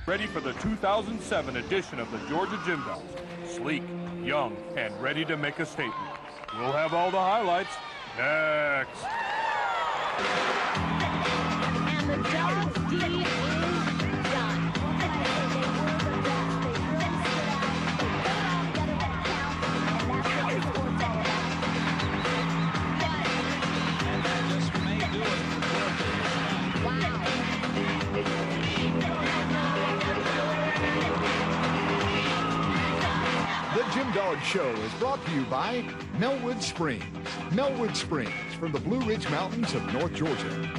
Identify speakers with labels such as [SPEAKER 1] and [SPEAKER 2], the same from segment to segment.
[SPEAKER 1] ready for the 2007 edition of the Georgia Gym Dogs. Sleek, young, and ready to make a statement. We'll have all the highlights next.
[SPEAKER 2] And the Dogs D is done.
[SPEAKER 3] And that just may do it for
[SPEAKER 4] The Gym Dog Show is brought to you by Melwood Springs. Melwood Springs from the Blue Ridge Mountains of North Georgia.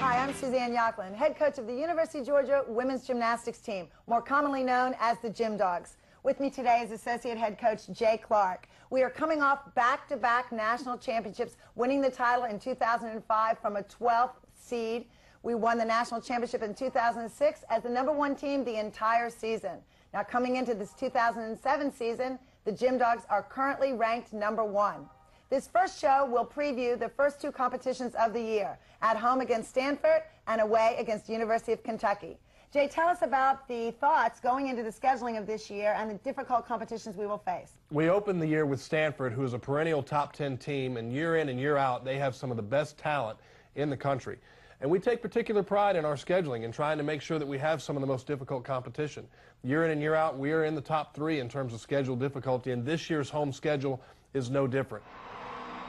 [SPEAKER 5] Hi, I'm Suzanne Yocklin, head coach of the University of Georgia women's gymnastics team, more commonly known as the Gym Dogs. With me today is associate head coach Jay Clark. We are coming off back-to-back national championships, winning the title in 2005 from a 12th seed. We won the national championship in 2006 as the #1 team the entire season. Now, coming into this 2007 season, the Gym Dogs are currently ranked #1. This first show will preview the first two competitions of the year, at home against Stanford and away against the University of Kentucky. Jay, tell us about the thoughts going into the scheduling of this year and the difficult competitions we will face.
[SPEAKER 6] We opened the year with Stanford, who is a perennial top 10 team, and year in and year out, they have some of the best talent in the country. And we take particular pride in our scheduling and trying to make sure that we have some of the most difficult competition. Year in and year out, we are in the top 3 in terms of schedule difficulty, and this year's home schedule is no different.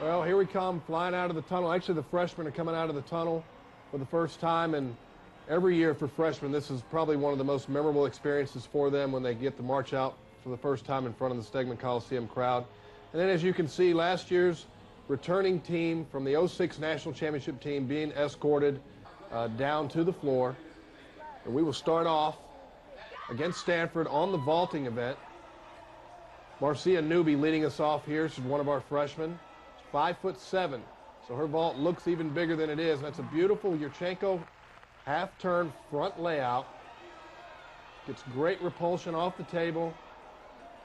[SPEAKER 6] Well, here we come, flying out of the tunnel. Actually, the freshmen are coming out of the tunnel for the first time, and every year for freshmen, this is probably one of the most memorable experiences for them when they get to march out for the first time in front of the Stegman Coliseum crowd. And then, as you can see, last year's returning team from the '06 National Championship team being escorted down to the floor. And we will start off against Stanford on the vaulting event. Marcia Newby leading us off here. She's one of our freshmen. She's 5'7", so her vault looks even bigger than it is. And that's a beautiful Yurchenko half-turn front layout. Gets great repulsion off the table.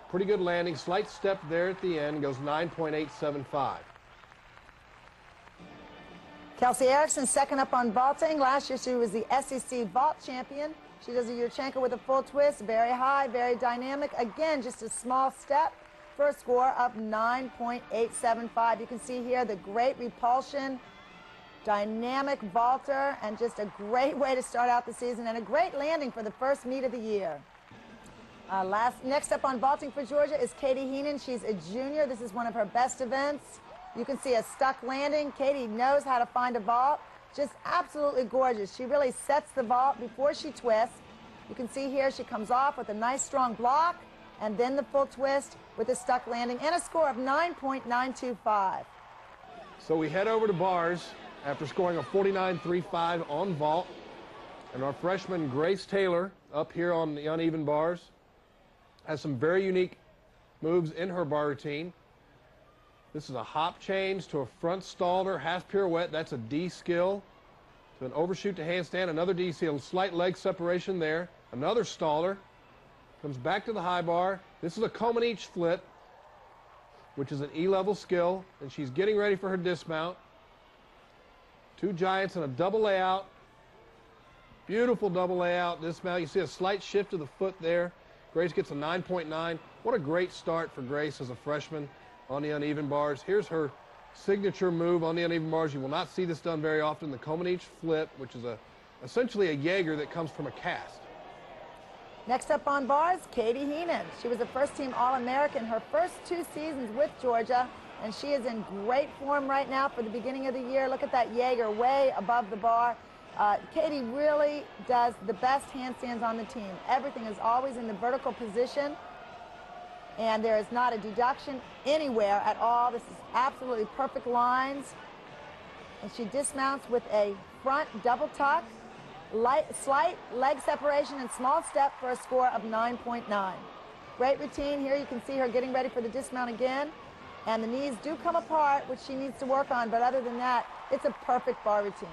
[SPEAKER 6] Pretty good landing. Slight step there at the end. Goes 9.875.
[SPEAKER 5] Kelsey Erickson second up on vaulting. Last year she was the SEC vault champion. She does a Yurchenko with a full twist, very high, very dynamic. Again, just a small step for a score of 9.875. You can see here the great repulsion, dynamic vaulter, and just a great way to start out the season and a great landing for the first meet of the year. Next up on vaulting for Georgia is Katie Heenan. She's a junior. This is one of her best events. You can see a stuck landing. Katie knows how to find a vault. Just absolutely gorgeous. She really sets the vault before she twists. You can see here she comes off with a nice strong block and then the full twist with a stuck landing and a score of 9.925.
[SPEAKER 6] So we head over to bars after scoring a 49.35 on vault. And our freshman Grace Taylor up here on the uneven bars has some very unique moves in her bar routine. This is a hop change to a front stalder, half pirouette. That's a D skill. To an overshoot to handstand, another D skill. Slight leg separation there. Another stalder. Comes back to the high bar. This is a Comanche flip, which is an E-level skill. And she's getting ready for her dismount. Two giants and a double layout. Beautiful double layout dismount. You see a slight shift to the foot there. Grace gets a 9.9. What a great start for Grace as a freshman on the uneven bars. Here's her signature move on the uneven bars. You will not see this done very often. The Comanche flip, which is essentially a Jaeger that comes from a cast.
[SPEAKER 5] Next up on bars, Katie Heenan. She was a first-team All-American her first 2 seasons with Georgia, and she is in great form right now for the beginning of the year. Look at that Jaeger way above the bar. Katie really does the best handstands on the team. Everything is always in the vertical position, and there is not a deduction anywhere at all. This is absolutely perfect lines. And she dismounts with a front double tuck, slight leg separation, and small step for a score of 9.9. Great routine here. You can see her getting ready for the dismount again. And the knees do come apart, which she needs to work on. But other than that, it's a perfect bar routine.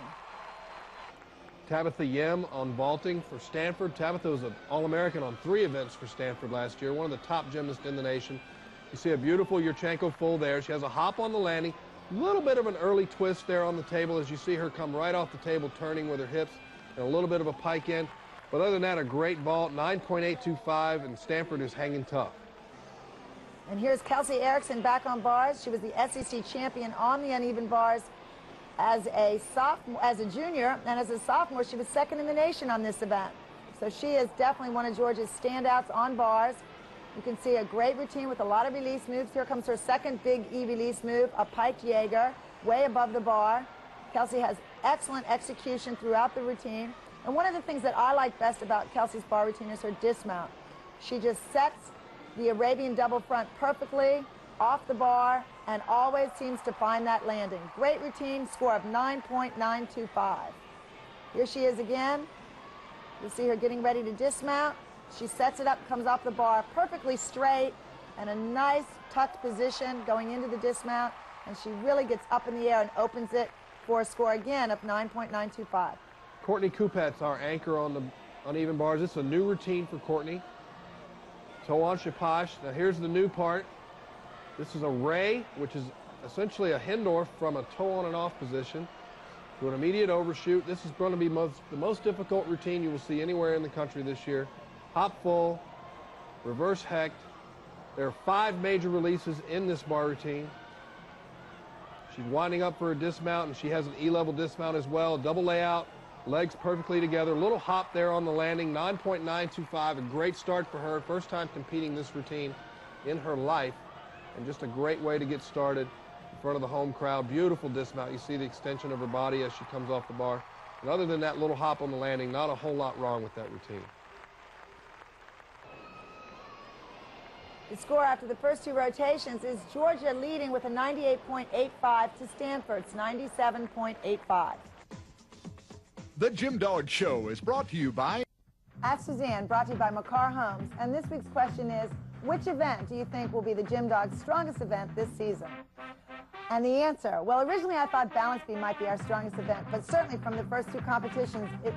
[SPEAKER 6] Tabitha Yem on vaulting for Stanford. Tabitha was an All-American on 3 events for Stanford last year, one of the top gymnasts in the nation. You see a beautiful Yurchenko full there. She has a hop on the landing, a little bit of an early twist there on the table as you see her come right off the table turning with her hips, and a little bit of a pike in. But other than that, a great vault, 9.825, and Stanford is hanging tough.
[SPEAKER 5] And here's Kelsey Erickson back on bars. She was the SEC champion on the uneven bars as a junior, and as a sophomore, she was second in the nation on this event. So she is definitely one of Georgia's standouts on bars. You can see a great routine with a lot of release moves. Here comes her second big E-release move, a piked Jaeger, way above the bar. Kelsey has excellent execution throughout the routine. And one of the things that I like best about Kelsey's bar routine is her dismount. She just sets the Arabian double front perfectly off the bar and always seems to find that landing. Great routine, score of 9.925. Here she is again. You see her getting ready to dismount. She sets it up, comes off the bar perfectly straight and a nice tucked position going into the dismount, and she really gets up in the air and opens it for a score again of 9.925.
[SPEAKER 6] Courtney Kupets, our anchor on the uneven bars. This is a new routine for Courtney. Toe on Shapash. Now here's the new part. This is a ray, which is essentially a Hindorf from a toe on and off position to an immediate overshoot. This is going to be the most difficult routine you will see anywhere in the country this year. Hop full, reverse hecht. There are 5 major releases in this bar routine. She's winding up for a dismount, and she has an E-level dismount as well. Double layout, legs perfectly together. A little hop there on the landing, 9.925. A great start for her. First time competing this routine in her life, and just a great way to get started in front of the home crowd. Beautiful dismount. You see the extension of her body as she comes off the bar. And other than that little hop on the landing, not a whole lot wrong with that routine.
[SPEAKER 5] The score after the first 2 rotations is Georgia leading with a 98.85 to Stanford's 97.85.
[SPEAKER 4] The Jim Dog Show is brought to you by
[SPEAKER 5] Ask Suzanne, brought to you by Makar Homes. And this week's question is, which event do you think will be the Jim Dog's strongest event this season? And the answer, well, originally I thought balance beam might be our strongest event, but certainly from the first 2 competitions, it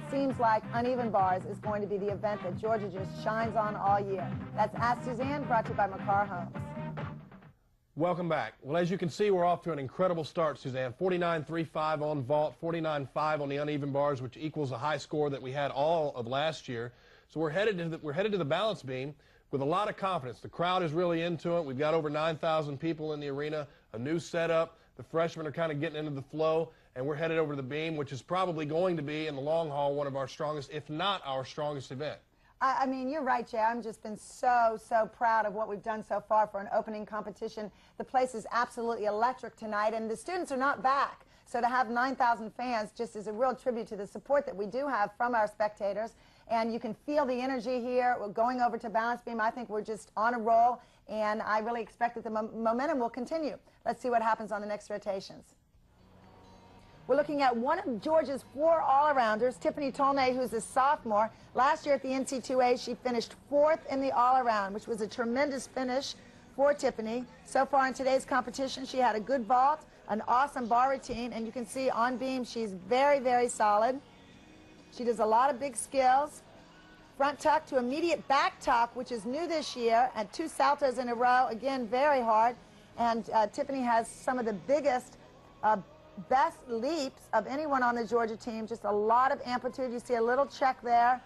[SPEAKER 5] seems like uneven bars is going to be the event that Georgia just shines on all year. That's Ask Suzanne, brought to you by Makar Homes.
[SPEAKER 6] Welcome back. Well, as you can see, we're off to an incredible start, Suzanne. 49.35 on vault, 49.5 on the uneven bars, which equals a high score that we had all of last year. So we're headed to the balance beam with a lot of confidence. The crowd is really into it. We've got over 9,000 people in the arena, a new setup. The freshmen are kind of getting into the flow, and we're headed over to the beam, which is probably going to be, in the long haul, one of our strongest, if not our strongest event.
[SPEAKER 5] I mean, you're right, Jay. I've just been so proud of what we've done so far for an opening competition. The place is absolutely electric tonight, and the students are not back. So to have 9,000 fans just is a real tribute to the support that we do have from our spectators. And you can feel the energy here. We're going over to balance beam. I think we're just on a roll, and I really expect that the momentum will continue. Let's see what happens on the next rotations. We're looking at one of Georgia's 4 all-arounders, Tiffany Tolnay, who's a sophomore. Last year at the NC2A, she finished 4th in the all-around, which was a tremendous finish for Tiffany. So far in today's competition, she had a good vault, an awesome bar routine, and you can see on beam she's very solid. She does a lot of big skills. Front tuck to immediate back tuck, which is new this year, and 2 saltos in a row, again, very hard. And Tiffany has some of the biggest, best leaps of anyone on the Georgia team. Just a lot of amplitude. You see a little check there.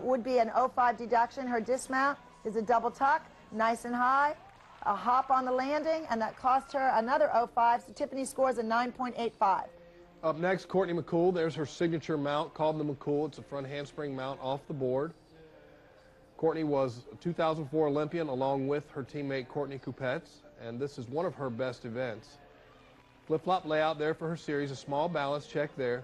[SPEAKER 5] Would be an 0.5 deduction. Her dismount is a double tuck, nice and high. A hop on the landing, and that cost her another 0.5. So Tiffany scores a 9.85.
[SPEAKER 6] Up next, Courtney McCool. There's her signature mount called the McCool. It's a front handspring mount off the board. Courtney was a 2004 Olympian along with her teammate Courtney Kupets, and this is one of her best events. Flip-flop layout there for her series, a small balance check there.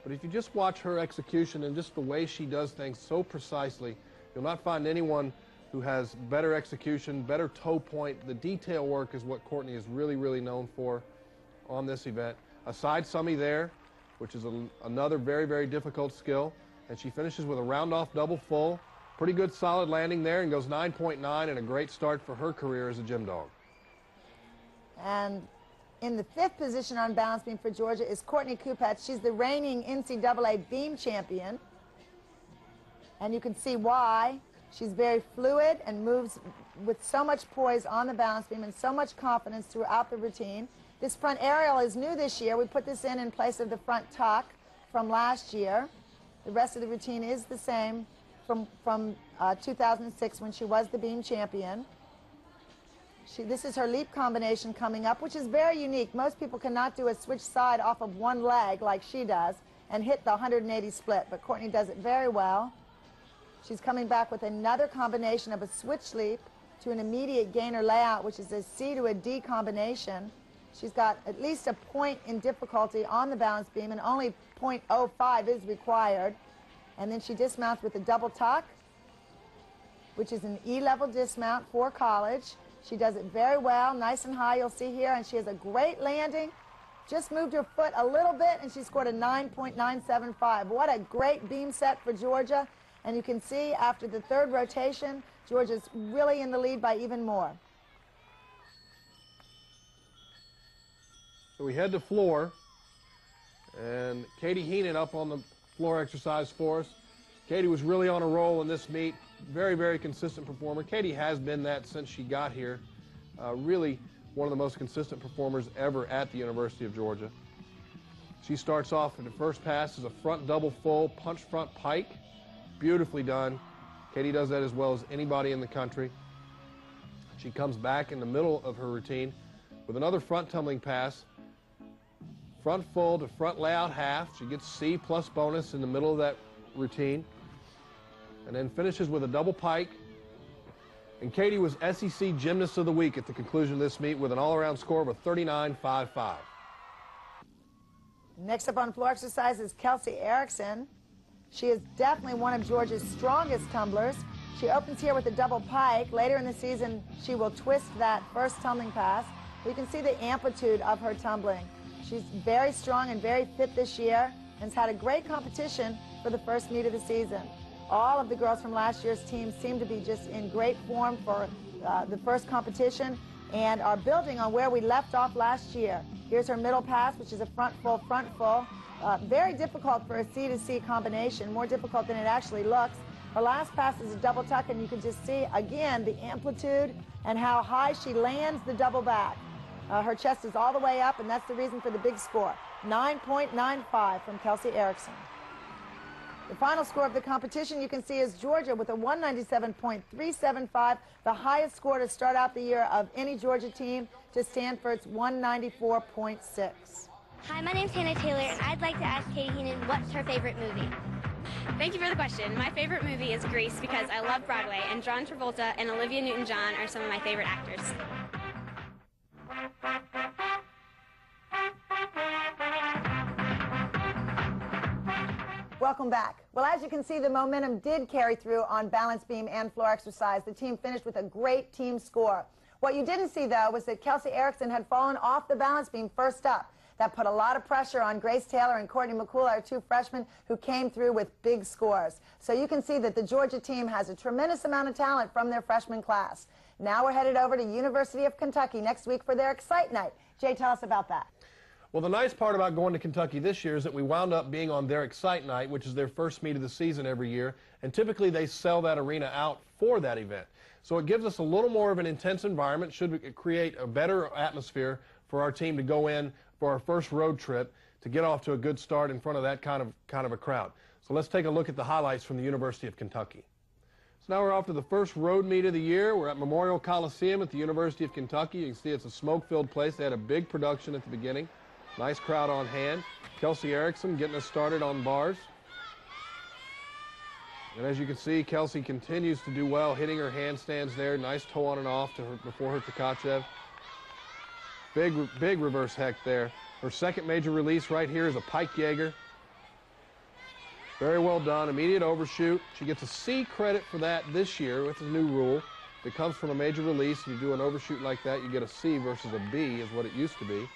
[SPEAKER 6] But if you just watch her execution and just the way she does things so precisely, you'll not find anyone who has better execution, better toe point. The detail work is what Courtney is really known for on this event. A side summy there, which is another very difficult skill. And she finishes with a round-off double full. Pretty good solid landing there, and goes 9.9, and a great start for her career as a gym dog.
[SPEAKER 5] And in the 5th position on balance beam for Georgia is Courtney Kupets. She's the reigning NCAA beam champion. And you can see why. She's very fluid and moves with so much poise on the balance beam and so much confidence throughout the routine. This front aerial is new this year. We put this in place of the front tuck from last year. The rest of the routine is the same from 2006 when she was the beam champion. This is her leap combination coming up, which is very unique. Most people cannot do a switch side off of one leg like she does and hit the 180 split, but Courtney does it very well. She's coming back with another combination of a switch leap to an immediate gainer layout, which is a C to a D combination. She's got at least a point in difficulty on the balance beam, and only 0.05 is required. And then she dismounts with a double tuck, which is an E-level dismount for college. She does it very well, nice and high, you'll see here, and she has a great landing. Just moved her foot a little bit, and she scored a 9.975. What a great beam set for Georgia. And you can see after the third rotation, Georgia's really in the lead by even more.
[SPEAKER 6] So we head to floor, and Katie Heenan up on the floor exercise for us. Katie was really on a roll in this meet. Very, very consistent performer. Katie has been that since she got here. Really one of the most consistent performers ever at the University of Georgia. She starts off in the first pass as a front double full punch front pike. Beautifully done. Katie does that as well as anybody in the country. She comes back in the middle of her routine with another front tumbling pass. Front full to front layout half. She gets C plus bonus in the middle of that routine. And then finishes with a double pike. And Katie was SEC Gymnast of the Week at the conclusion of this meet with an all-around score of a 39.55.
[SPEAKER 5] Next up on floor exercise is Kelsey Erickson. She is definitely one of Georgia's strongest tumblers. She opens here with a double pike. Later in the season, she will twist that first tumbling pass. You can see the amplitude of her tumbling. She's very strong and very fit this year and has had a great competition for the first meet of the season. All of the girls from last year's team seem to be just in great form for the first competition and are building on where we left off last year. Here's her middle pass, which is a front full, front full. Very difficult for a C to C combination, more difficult than it actually looks. Her last pass is a double tuck, and you can just see, again, the amplitude and how high she lands the double back. Her chest is all the way up, and that's the reason for the big score. 9.95 from Kelsey Erickson. The final score of the competition you can see is Georgia with a 197.375, the highest score to start out the year of any Georgia team, to Stanford's 194.6.
[SPEAKER 7] Hi, my name's Hannah Taylor, and I'd like to ask Katie Heenan what's her favorite movie.
[SPEAKER 8] Thank you for the question. My favorite movie is Grease because I love Broadway, and John Travolta and Olivia Newton-John are some of my favorite actors.
[SPEAKER 5] Welcome back. Well, as you can see, the momentum did carry through on balance beam and floor exercise. The team finished with a great team score. What you didn't see, though, was that Kelsey Erickson had fallen off the balance beam first up. That put a lot of pressure on Grace Taylor and Courtney McCool, our two freshmen, who came through with big scores. So you can see that the Georgia team has a tremendous amount of talent from their freshman class. Now we're headed over to University of Kentucky next week for their Excite Night. Jay, tell us about that.
[SPEAKER 6] Well, the nice part about going to Kentucky this year is that we wound up being on their Excite Night, which is their first meet of the season every year, and typically they sell that arena out for that event. So it gives us a little more of an intense environment, should create a better atmosphere for our team to go in for our first road trip to get off to a good start in front of that kind of a crowd. So let's take a look at the highlights from the University of Kentucky. So now we're off to the first road meet of the year. We're at Memorial Coliseum at the University of Kentucky. You can see it's a smoke-filled place. They had a big production at the beginning. Nice crowd on hand. Kelsey Erickson getting us started on bars. And as you can see, Kelsey continues to do well, hitting her handstands there. Nice toe on and off to her, before her Tkachev. Big reverse heck there. Her second major release right here is a pike Jaeger. Very well done. Immediate overshoot. She gets a C credit for that this year with the new rule. If it comes from a major release and you do an overshoot like that, you get a C versus a B is what it used to be.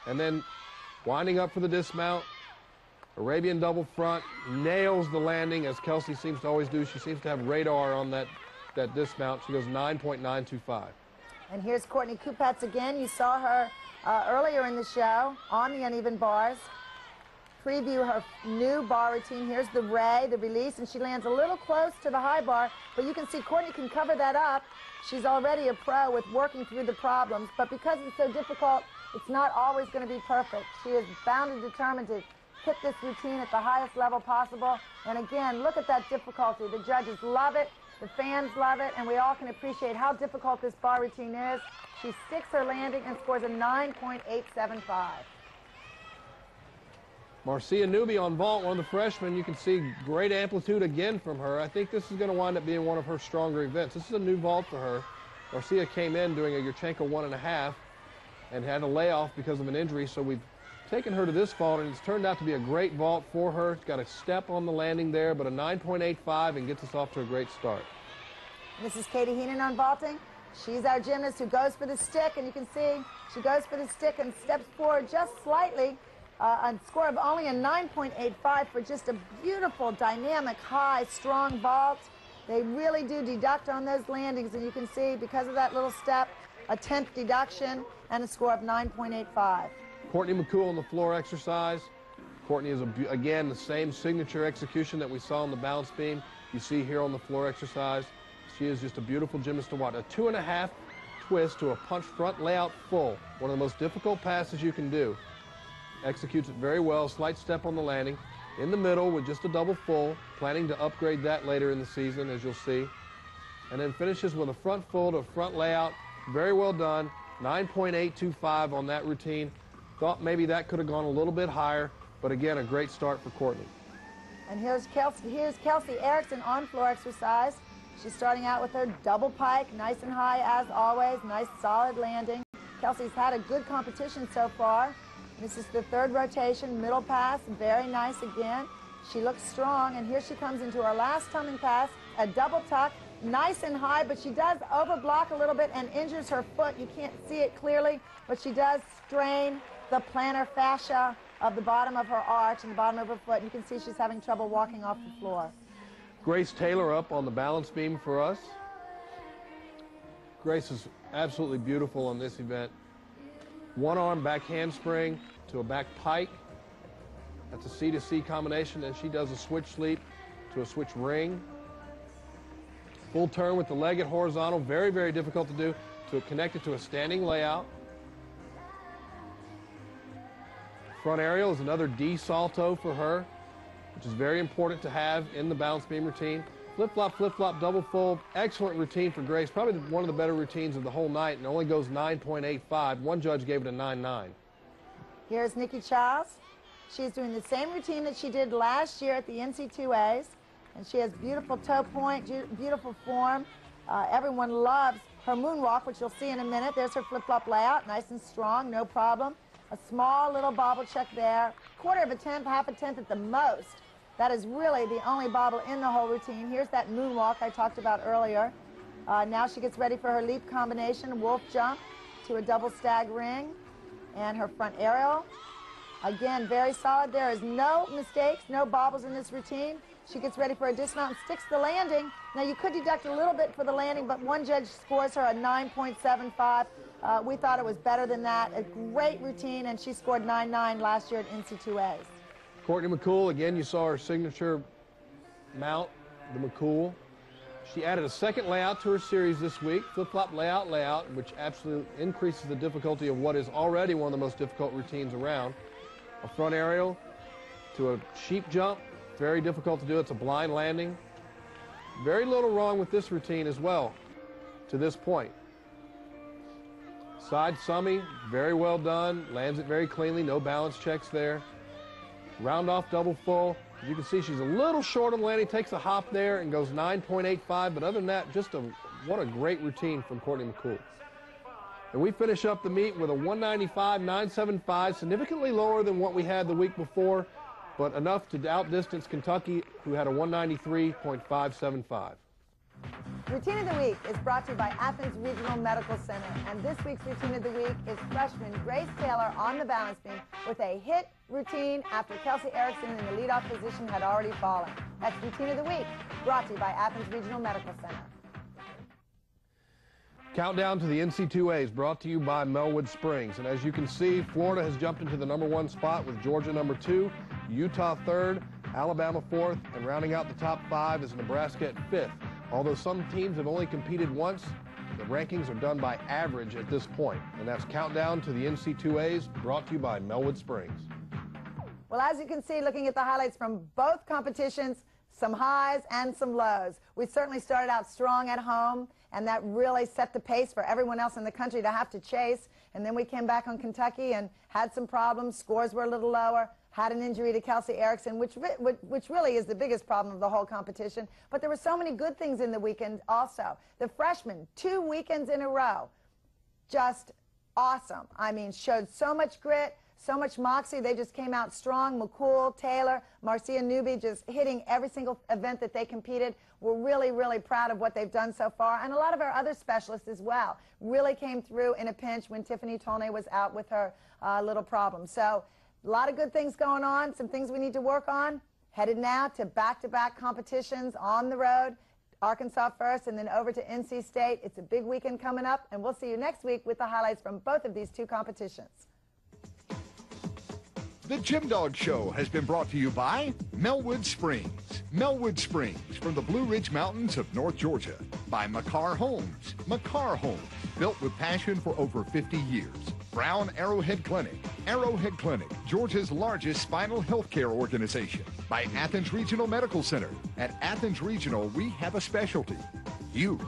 [SPEAKER 6] And then winding up for the dismount, Arabian double front, nails the landing as Kelsey seems to always do. She seems to have radar on that dismount. She goes 9.925.
[SPEAKER 5] And here's Courtney Kupets again. You saw her earlier in the show on the uneven bars. Preview her new bar routine. Here's the release, and she lands a little close to the high bar, but you can see Courtney can cover that up. She's already a pro with working through the problems, but because it's so difficult, it's not always going to be perfect. She is bound and determined to hit this routine at the highest level possible. And again, look at that difficulty. The judges love it, the fans love it, and we all can appreciate how difficult this bar routine is. She sticks her landing and scores a 9.875.
[SPEAKER 6] Marcia Newby on vault, one of the freshmen. You can see great amplitude again from her. I think this is going to wind up being one of her stronger events. This is a new vault for her. Marcia came in doing a Yurchenko 1.5 and had a layoff because of an injury, so we've taken her to this vault, and it's turned out to be a great vault for her. It's got a step on the landing there, but a 9.85 and gets us off to a great start.
[SPEAKER 5] This is Katie Heenan on vaulting. She's our gymnast who goes for the stick, and you can see she goes for the stick and steps forward just slightly. A score of only a 9.85 for just a beautiful, dynamic, high, strong vault. They really do deduct on those landings, and you can see because of that little step, a 10th deduction and a score of 9.85.
[SPEAKER 6] Courtney McCool on the floor exercise. Courtney is, again, the same signature execution that we saw on the balance beam. You see here on the floor exercise. She is just a beautiful gymnast to watch. A 2.5 twist to a punch front layout full. One of the most difficult passes you can do. Executes it very well. Slight step on the landing. In the middle with just a double full. Planning to upgrade that later in the season, as you'll see. And then finishes with a front full to a front layout. Very well done. 9.825 on that routine. Thought maybe that could have gone a little bit higher, but again, a great start for Courtney.
[SPEAKER 5] And here's Kelsey Erickson on floor exercise. She's starting out with her double pike, nice and high as always, nice solid landing. Kelsey's had a good competition so far. This is the third rotation, middle pass, very nice again. She looks strong, and here she comes into her last tumbling pass, a double tuck, nice and high, but she does overblock a little bit and injures her foot. You can't see it clearly, but she does strain the plantar fascia of the bottom of her arch and the bottom of her foot. You can see she's having trouble walking off the floor.
[SPEAKER 6] Grace Taylor up on the balance beam for us. Grace is absolutely beautiful on this event. One arm back handspring to a back pike. That's a C to C combination, and she does a switch sweep to a switch ring. Full turn with the leg at horizontal, very, very difficult to do, to connect it to a standing layout. Front aerial is another D salto for her, which is very important to have in the balance beam routine. Flip-flop, double full. Excellent routine for Grace. Probably one of the better routines of the whole night, and only goes 9.85. One judge gave it a 9.9. Here's
[SPEAKER 5] Nikki Childs. She's doing the same routine that she did last year at the NC2As, and she has beautiful toe point, beautiful form. Everyone loves her moonwalk, which you'll see in a minute. There's her flip-flop layout, nice and strong, no problem. A small little bobble check there, quarter of a tenth, half a tenth at the most. That is really the only bobble in the whole routine. Here's that moonwalk I talked about earlier. Now she gets ready for her leap combination, wolf jump to a double stag ring, and her front aerial. Again, very solid. There is no mistakes, no bobbles in this routine. She gets ready for a dismount and sticks the landing. Now you could deduct a little bit for the landing, but one judge scores her a 9.75. We thought it was better than that. A great routine, and she scored 9.9 last year at NC2As.
[SPEAKER 6] Courtney McCool, again, you saw her signature mount, the McCool. She added a second layout to her series this week, flip-flop layout, which absolutely increases the difficulty of what is already one of the most difficult routines around. A front aerial to a sheep jump, very difficult to do. It's a blind landing. Very little wrong with this routine as well to this point. Side summy, very well done, lands it very cleanly, no balance checks there. Round off double full. As you can see, she's a little short on the landing, takes a hop there and goes 9.85, but other than that, what a great routine from Courtney McCool. And we finish up the meet with a 195.975, significantly lower than what we had the week before, but enough to outdistance Kentucky, who had a 193.575.
[SPEAKER 5] Routine of the Week is brought to you by Athens Regional Medical Center, and this week's Routine of the Week is freshman Grace Taylor on the balance beam with a hit routine after Kelsey Erickson in the leadoff position had already fallen. That's Routine of the Week, brought to you by Athens Regional Medical Center.
[SPEAKER 6] Countdown to the NC2As, brought to you by Melwood Springs. And as you can see, Florida has jumped into the #1 spot with Georgia #2, Utah 3rd, Alabama 4th, and rounding out the top 5 is Nebraska at 5th. Although some teams have only competed once, the rankings are done by average at this point. And that's Countdown to the NC2As, brought to you by Melwood Springs.
[SPEAKER 5] Well, as you can see, looking at the highlights from both competitions, some highs and some lows. We certainly started out strong at home, and that really set the pace for everyone else in the country to have to chase. And then we came back on Kentucky and had some problems. Scores were a little lower. Had an injury to Kelsey Erickson, which really is the biggest problem of the whole competition. But there were so many good things in the weekend also. The freshmen, 2 weekends in a row, just awesome. I mean, showed so much grit, so much moxie. They just came out strong. McCool, Taylor, Marcia Newby just hitting every single event that they competed. We're really, really proud of what they've done so far. And a lot of our other specialists as well really came through in a pinch when Tiffany Tolnay was out with her little problem. So a lot of good things going on, some things we need to work on. Headed now to back-to-back competitions on the road. Arkansas first and then over to NC State. It's a big weekend coming up, and we'll see you next week with the highlights from both of these 2 competitions.
[SPEAKER 4] The Gym Dog Show has been brought to you by Melwood Springs. Melwood Springs from the Blue Ridge Mountains of North Georgia. By McCarr Homes. McCarr Homes, built with passion for over 50 years. Brown Arrowhead Clinic. Arrowhead Clinic, Georgia's largest spinal health care organization. By Athens Regional Medical Center. At Athens Regional, we have a specialty. You.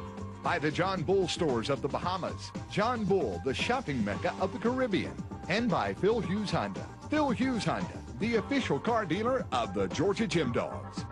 [SPEAKER 4] By the John Bull Stores of the Bahamas. John Bull, the shopping mecca of the Caribbean. And by Phil Hughes Honda. Phil Hughes Honda, the official car dealer of the Georgia Gym Dogs.